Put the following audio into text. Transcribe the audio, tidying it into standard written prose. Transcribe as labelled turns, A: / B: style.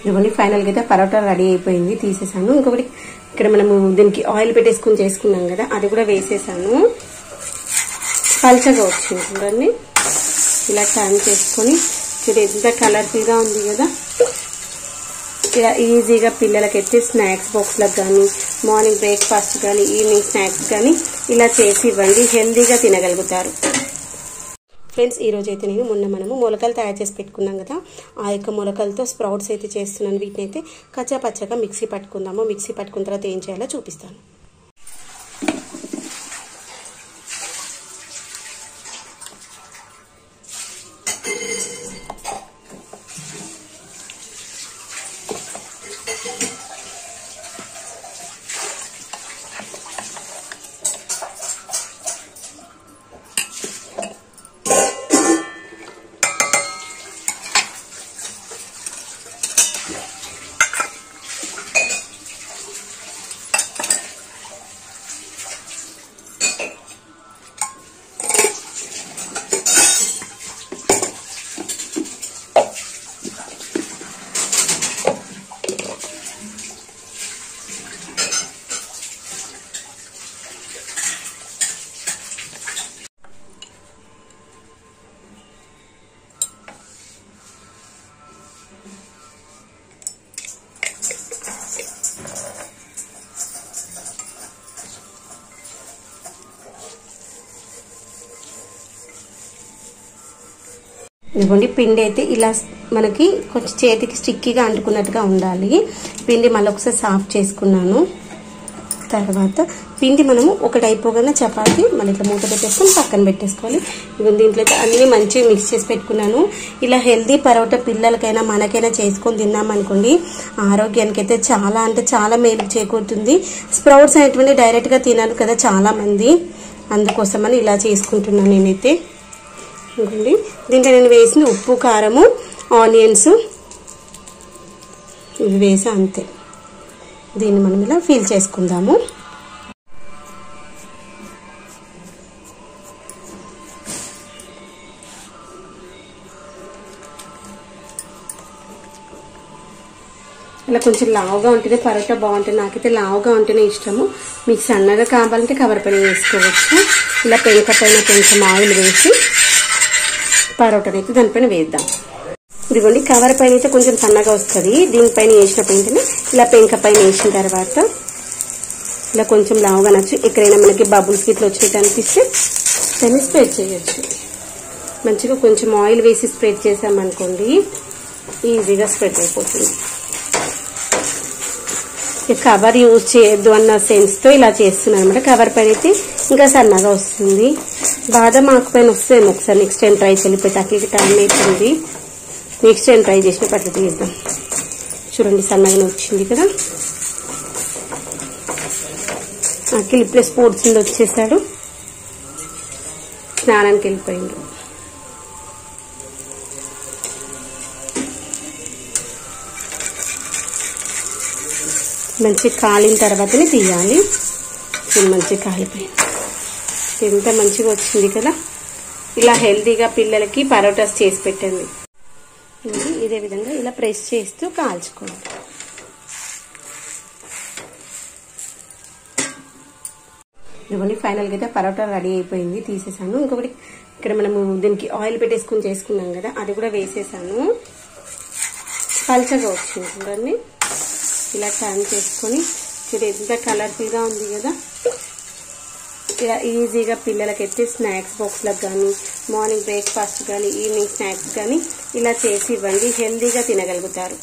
A: ఇదిగోండి ఫైనల్ గా అయితే పరోటా రెడీ అయిపోయింది, తీసేసాను. ఇంకొకటి ఇక్కడ మనము దీనికి ఆయిల్ పెట్టేసుకుని చేసుకున్నాం కదా, అది కూడా వేసేసాను. పల్చగా వచ్చింది చూడండి. ఇలా టర్న్ చేసుకొని చూడండి ఎంత కలర్ఫుల్ గా ఉంది కదా. ఇలా ఈజీగా పిల్లలకైతే స్నాక్స్ బాక్స్ లకు కానీ, మార్నింగ్ బ్రేక్ఫాస్ట్ కానీ, ఈవినింగ్ స్నాక్స్ కానీ ఇలా చేసి ఇవ్వండి, హెల్దీగా తినగలుగుతారు. ఫ్రెండ్స్, ఈ రోజు అయితే నేను మనము మొలకలు తయారు చేసి పెట్టుకున్నాం కదా, ఆ యొక్క మొలకలతో స్ప్రౌట్స్ అయితే చేస్తున్నాను. వీటిని అయితే కచ్చా పచ్చగా మిక్సీ పట్టుకుందాము. మిక్సీ పట్టుకున్న తర్వాత ఏం చేయాలో చూపిస్తాను. ఇదిగోండి పిండి అయితే ఇలా మనకి కొంచెం చేతికి స్టిక్కీగా అంటుకున్నట్టుగా ఉండాలి. పిండి మళ్ళీ ఒకసారి సాఫ్ట్ చేసుకున్నాను. తర్వాత పిండి మనము ఒకటి అయిపోగానే చపాతి మళ్ళీ ఇట్లా మూత పెట్టేసుకొని పక్కన పెట్టేసుకోవాలి. ఇవన్నీ దీంట్లో అయితే అన్ని మంచిగా మిక్స్ చేసి పెట్టుకున్నాను. ఇలా హెల్దీ పరోటా పిల్లలకైనా మనకైనా చేసుకొని తిన్నామనుకోండి, ఆరోగ్యానికి అయితే చాలా అంటే చాలా మేలు చేకూరుతుంది. స్ప్రౌట్స్ అనేటువంటి డైరెక్ట్గా తినాలి కదా చాలా మంది, అందుకోసమని ఇలా చేసుకుంటున్నాను నేనైతే. ఇంకోండి దీంట్లో నేను వేసిన ఉప్పు, కారము, ఆనియన్స్ ఇవి వేసా అంతే. దీన్ని మనం ఇలా ఫీల్ చేసుకుందాము. ఇలా కొంచెం లావుగా ఉంటేనే పరోటా బాగుంటుంది. నాకైతే లావుగా ఉంటేనే ఇష్టము. మీకు సన్నగా కావాలంటే కవర్ పైన వేసుకోవచ్చు. ఇలా పెంక పైన కొంచెం ఆయిల్ వేసి పరోటాని అయితే దానిపైన వేద్దాం. ఇదిగోండి కవర్ పైన అయితే కొంచెం సన్నగా వస్తుంది. దీనిపైన వేసినప్పుడు ఏంటంటే ఇలా పెంక పైన వేసిన తర్వాత ఇలా కొంచెం లావుగా నచ్చు. ఎక్కడైనా మనకి బబుల్స్ ఇట్లా వచ్చినట్టు అనిపిస్తే దాన్ని స్ప్రెడ్ చేయొచ్చు. మంచిగా కొంచెం ఆయిల్ వేసి స్ప్రెడ్ చేసామనుకోండి ఈజీగా స్ప్రెడ్ అయిపోతుంది. కవర్ యూజ్ చేయొద్దు అన్న సెన్స్తో ఇలా చేస్తున్నాను అనమాట. కవర్ పైన అయితే ఇంకా సన్నగా వస్తుంది. బాదం ఆకు పైన వస్తుంది. ఒకసారి నెక్స్ట్ టైం ట్రై చేయాలి. టైం అవుతుంది. నెక్స్ట్ టైం ట్రై చేసిన పద్ధతి చేద్దాం. చూడండి సన్నగానే వచ్చింది కదా. అఖిల్ ఇప్పుడే స్పోర్ట్స్ నుండి వచ్చేసాడు, స్నానానికి వెళ్ళిపోయిండు. మంచిగా కాలిన తర్వాతనే తీయాలి. మంచిగా కాలిపోయింది. ఎంత మంచిగా వచ్చింది కదా. ఇలా హెల్తీగా పిల్లలకి పరోటాస్ చేసి పెట్టండి. ఇదే విధంగా ఇలా ప్రెస్ చేస్తూ కాల్చుకోండి. ఇదిగోండి ఫైనల్ గా అయితే పరోటా రెడీ అయిపోయింది, తీసేసాను. ఇంకొకటి ఇక్కడ మనము దీనికి ఆయిల్ పెట్టేసుకుని చేసుకున్నాం కదా, అది కూడా వేసేసాను. పల్చగా వచ్చింది చూడండి. ఇలా టర్న్ చేసుకొని చూడండి ఎంత కలర్ఫుల్ గా ఉంది కదా. ఇలా ఈజీగా పిల్లలకైతే స్నాక్స్ బాక్స్ లకు కానీ, మార్నింగ్ బ్రేక్ఫాస్ట్ కానీ, ఈవినింగ్ స్నాక్స్ కానీ ఇలా చేసి ఇవ్వండి, హెల్దీగా తినగలుగుతారు.